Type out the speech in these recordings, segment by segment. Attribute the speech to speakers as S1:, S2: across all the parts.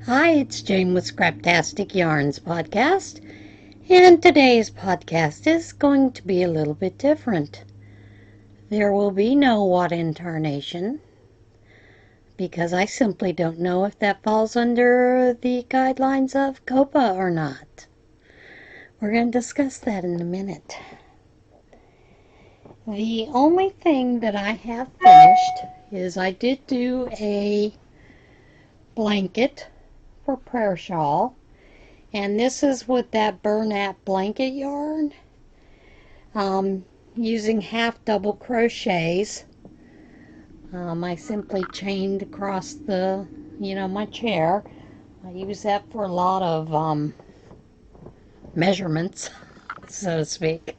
S1: Hi, it's Jane with Scraptastic Yarns podcast, and today's podcast is going to be a little bit different. There will be no what intonation because I simply don't know if that falls under the guidelines of COPPA or not. We're going to discuss that in a minute. The only thing that I have finished is I did do a blanket for prayer shawl. And this is with that burlap blanket yarn, using half double crochets. I simply chained across my chair. I use that for a lot of measurements, so to speak.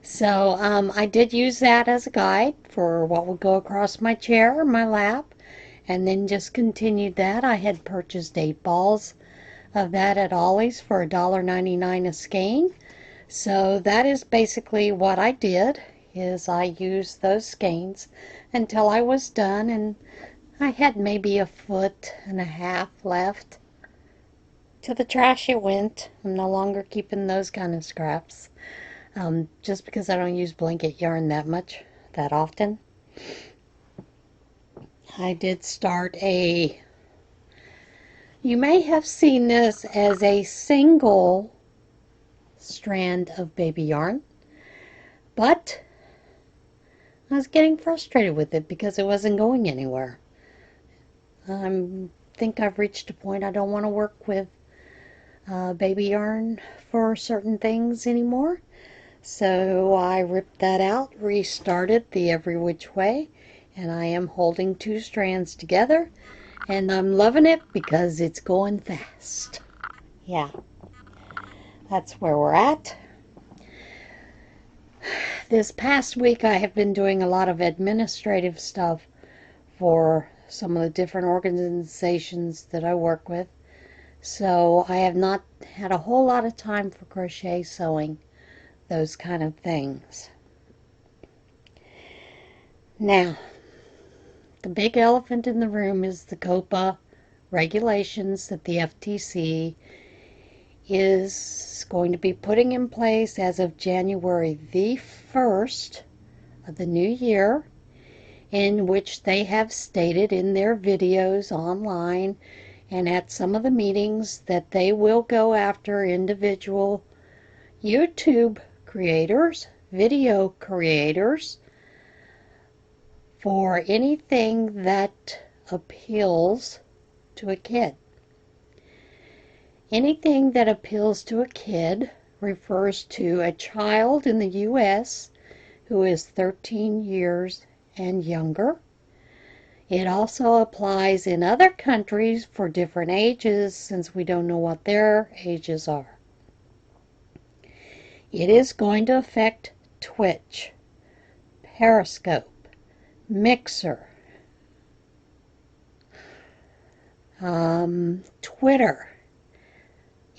S1: So I did use that as a guide for what would go across my chair or my lap, and then just continued that. I had purchased 8 balls of that at Ollie's for $1.99 a skein. So that is basically what I did, is I used those skeins until I was done, and I had maybe 1.5 feet left. To the trash it went. I'm no longer keeping those kind of scraps, just because I don't use blanket yarn that often. I did start you may have seen this as a single strand of baby yarn, but I was getting frustrated with it because it wasn't going anywhere. I think I've reached a point I don't want to work with baby yarn for certain things anymore. So I ripped that out, restarted the every which way, and I am holding 2 strands together, and I'm loving it because it's going fast. Yeah, that's where we're at. This past week I have been doing a lot of administrative stuff for some of the different organizations that I work with. So I have not had a whole lot of time for crochet, sewing, those kind of things. Now, the big elephant in the room is the COPPA regulations that the FTC is going to be putting in place as of January the 1st of the new year, in which they have stated in their videos online and at some of the meetings that they will go after individual YouTube creators, video creators, for anything that appeals to a kid. Anything that appeals to a kid refers to a child in the U.S. who is 13 years and younger. It also applies in other countries for different ages, since we don't know what their ages are. It is going to affect Twitch, Periscope, Mixer, Twitter,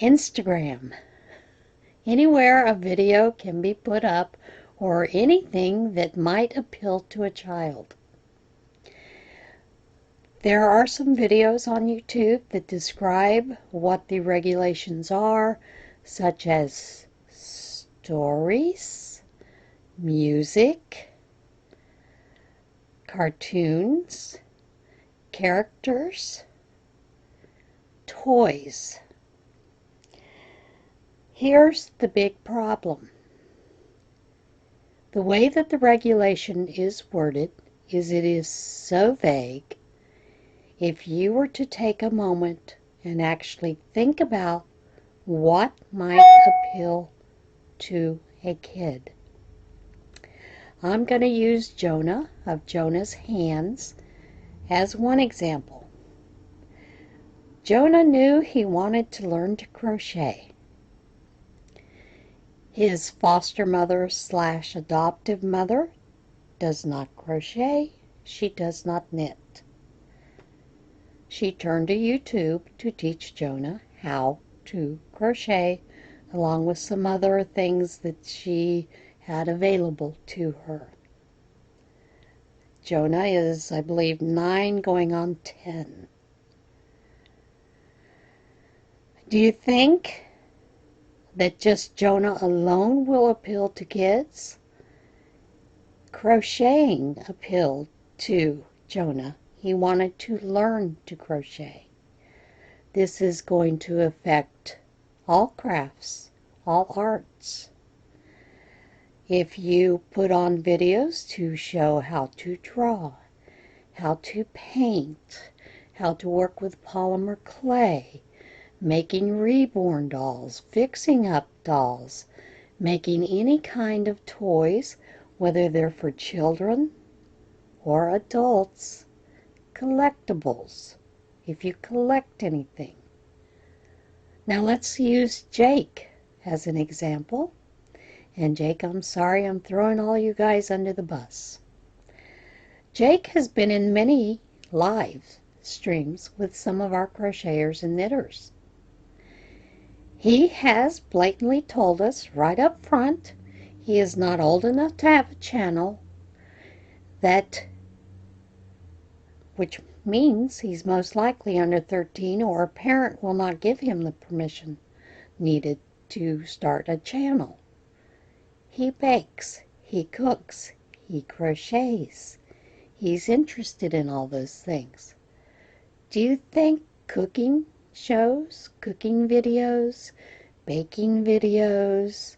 S1: Instagram, anywhere a video can be put up, or anything that might appeal to a child. There are some videos on YouTube that describe what the regulations are, such as stories, music, cartoons, characters, toys. Here's the big problem. The way that the regulation is worded is it is so vague. If you were to take a moment and actually think about what might appeal to a kid. I'm going to use Jonah of Jonah's Hands as one example. Jonah knew he wanted to learn to crochet. His foster mother / adoptive mother does not crochet. She does not knit. She turned to YouTube to teach Jonah how to crochet, along with some other things that she had available to her. Jonah is, I believe, 9 going on 10. Do you think that just Jonah alone will appeal to kids? Crocheting appealed to Jonah. He wanted to learn to crochet. This is going to affect all crafts, all arts. If you put on videos to show how to draw, how to paint, how to work with polymer clay, making reborn dolls, fixing up dolls, making any kind of toys, whether they're for children or adults, collectibles, if you collect anything. Now let's use Jake as an example. And Jake, I'm sorry I'm throwing all you guys under the bus. Jake has been in many live streams with some of our crocheters and knitters. He has blatantly told us right up front he is not old enough to have a channel, which means he's most likely under 13 or a parent will not give him the permission needed to start a channel. He bakes, he cooks, he crochets. He's interested in all those things. Do you think cooking shows, cooking videos, baking videos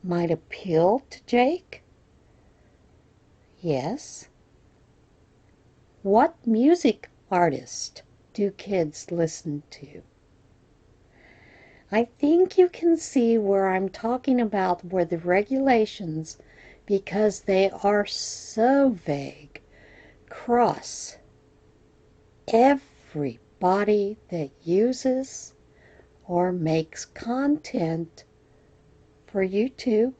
S1: might appeal to Jake? Yes. What music artist do kids listen to? I think you can see where I'm talking about where the regulations, because they are so vague, cross everybody that uses or makes content for YouTube,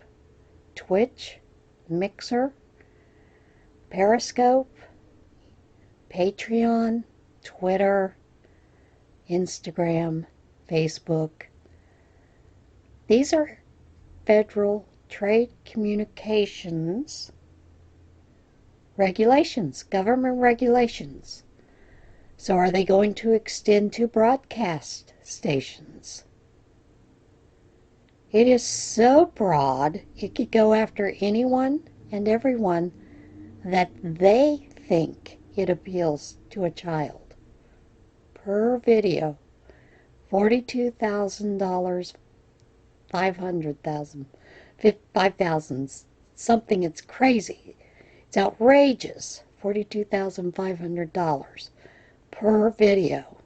S1: Twitch, Mixer, Periscope, Patreon, Twitter, Instagram, Facebook. These are federal trade communications regulations, government regulations. So are they going to extend to broadcast stations? It is so broad, it could go after anyone and everyone that they think it appeals to a child. Per video, $42,000, $500,000, $5,000, something. It's crazy. It's outrageous. $42,500 per video.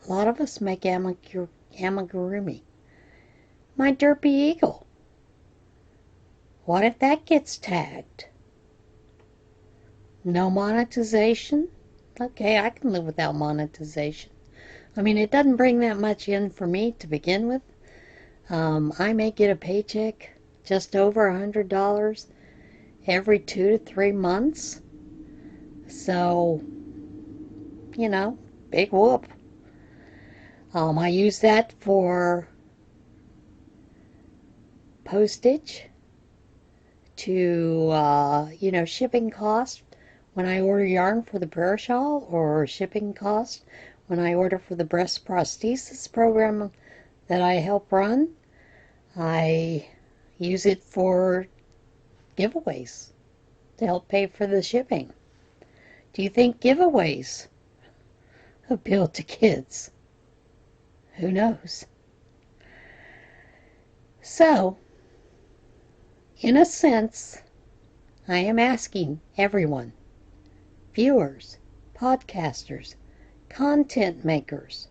S1: A lot of us make amigurumi. My Derpy Eagle. What if that gets tagged? No monetization? Okay, I can live without monetization. I mean, it doesn't bring that much in for me to begin with. I may get a paycheck just over $100 every 2 to 3 months. So, you know, big whoop. I use that for postage, to, shipping cost when I order yarn for the prayer shawl, or shipping cost when I order for the breast prosthesis program that I help run. I use it for giveaways to help pay for the shipping. Do you think giveaways appeal to kids? Who knows? So, in a sense, I am asking everyone, viewers, podcasters, content makers,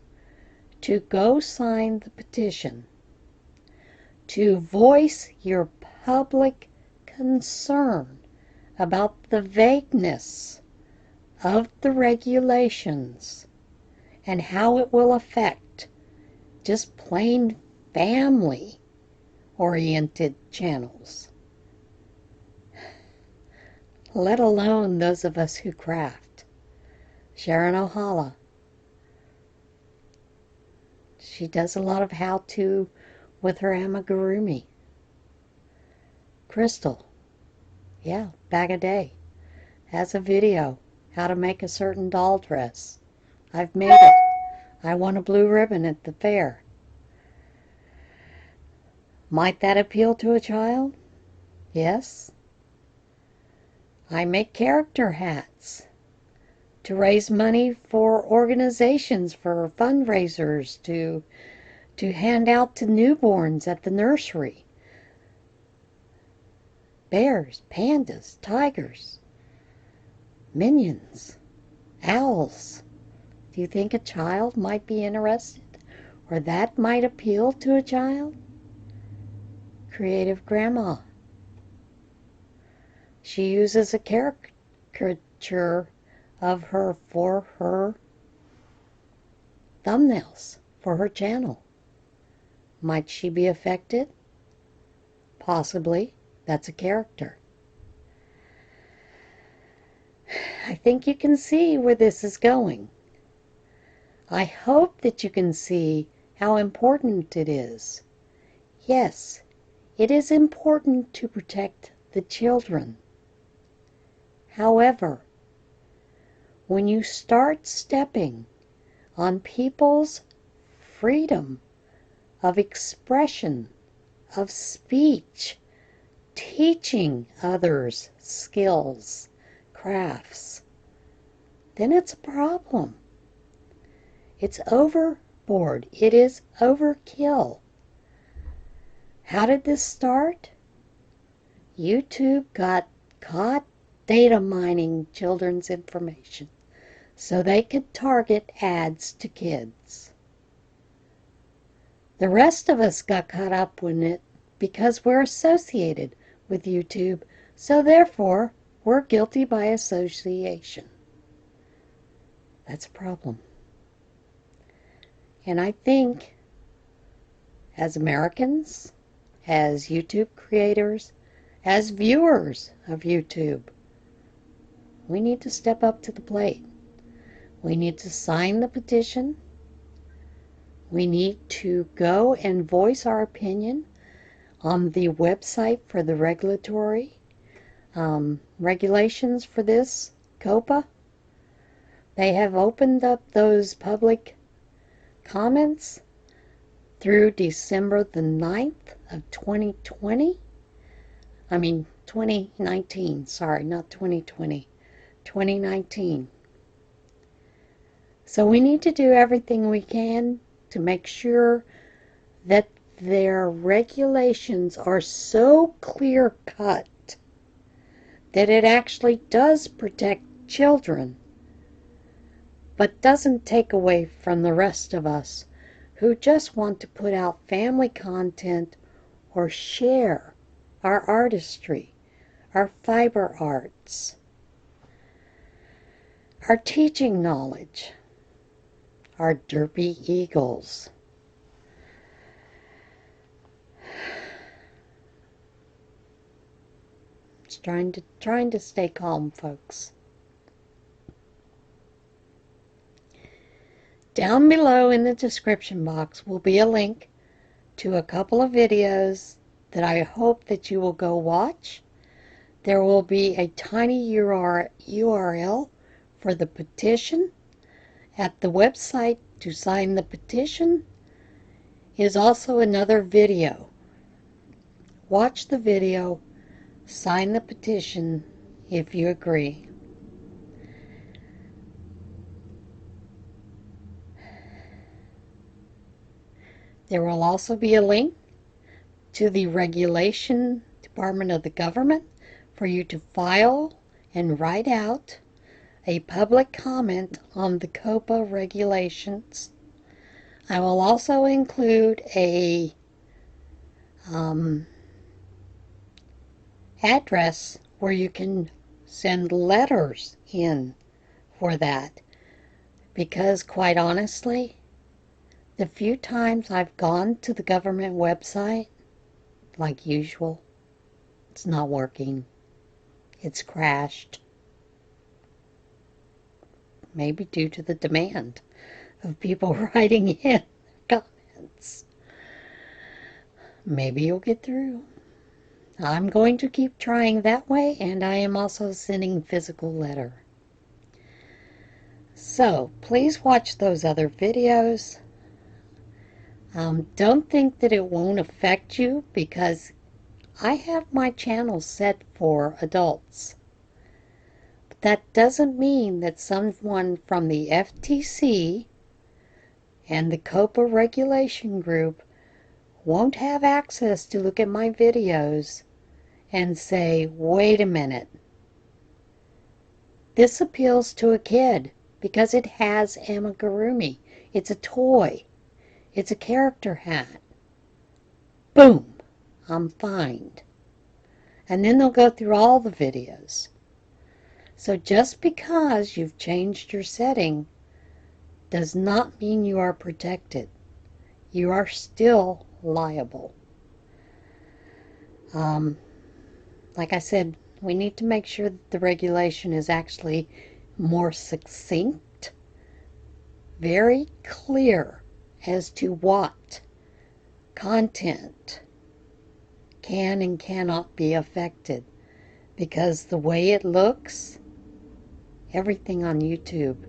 S1: to go sign the petition, to voice your public concern about the vagueness of the regulations and how it will affect just plain family-oriented channels, let alone those of us who craft. Sharon Ohala, she does a lot of how-to with her amigurumi. Crystal, yeah, Bag a Day, has a video how to make a certain doll dress. I've made it. I want a blue ribbon at the fair. Might that appeal to a child? Yes. I make character hats to raise money for organizations, for fundraisers, to hand out to newborns at the nursery. Bears, pandas, tigers, minions, owls. Do you think a child might be interested, or that might appeal to a child? Creative Grandma. She uses a caricature of her for her thumbnails for her channel. Might she be affected? Possibly. That's a character. I think you can see where this is going. I hope that you can see how important it is. Yes, it is important to protect the children. However, when you start stepping on people's freedom of expression, of speech, teaching others skills, crafts, then it's a problem. It's overboard. It is overkill. How did this start? YouTube got caught data mining children's information so they could target ads to kids. The rest of us got caught up in it because we're associated with YouTube, so therefore we're guilty by association. That's a problem. And I think as Americans, as YouTube creators, as viewers of YouTube, we need to step up to the plate. We need to sign the petition. We need to go and voice our opinion on the website for the regulatory regulations for this COPPA. They have opened up those public comments through December the 9th of 2020. 2019, sorry, not 2020, 2019. So we need to do everything we can to make sure that their regulations are so clear-cut that it actually does protect children, but doesn't take away from the rest of us who just want to put out family content or share our artistry, our fiber arts, our teaching knowledge, our derpy eagles. Just trying to stay calm, folks. Down below in the description box will be a link to a couple of videos that I hope that you will go watch. There will be a tiny URL for the petition. At the website to sign the petition is also another video. Watch the video, sign the petition if you agree. There will also be a link to the regulation department of the government for you to file and write out a public comment on the COPPA regulations. I will also include a address where you can send letters in for that, because quite honestly, the few times I've gone to the government website, like usual, it's not working. It's crashed. Maybe due to the demand of people writing in comments. Maybe you'll get through. I'm going to keep trying that way, and I am also sending physical letter. So please watch those other videos. Don't think that it won't affect you, because I have my channel set for adults. But that doesn't mean that someone from the FTC and the COPPA regulation group won't have access to look at my videos and say, wait a minute, this appeals to a kid because it has amigurumi. It's a toy. It's a character hat. Boom, I'm fined. And then they'll go through all the videos. So just because you've changed your setting does not mean you are protected. You are still liable. Like I said, we need to make sure that the regulation is actually more succinct, very clear as to what content can and cannot be affected. Because the way it looks, everything on YouTube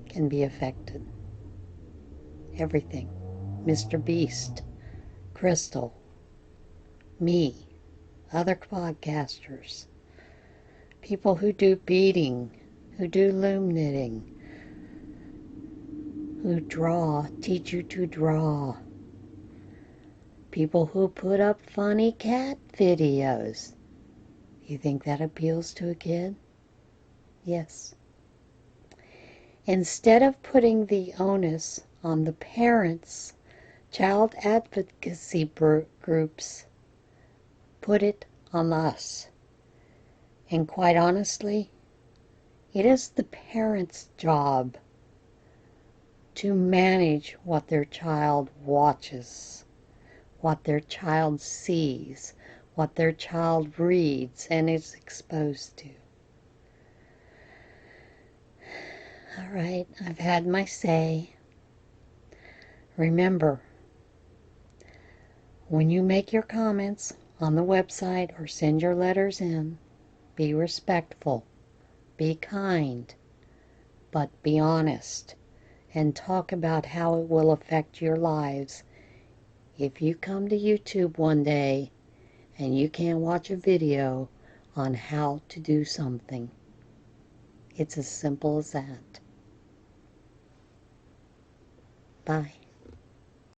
S1: can be affected. Everything. Mr. Beast, Crystal, me, other podcasters, people who do beading, who do loom knitting, who draw, teach you to draw, people who put up funny cat videos. You think that appeals to a kid? Yes. Instead of putting the onus on the parents, child advocacy groups, put it on us. And quite honestly, it is the parents' job to manage what their child watches, what their child sees, what their child reads and is exposed to. All right, I've had my say. Remember, when you make your comments on the website or send your letters in, be respectful, be kind, but be honest, and talk about how it will affect your lives. If you come to YouTube one day and you can't watch a video on how to do something, it's as simple as that. Bye.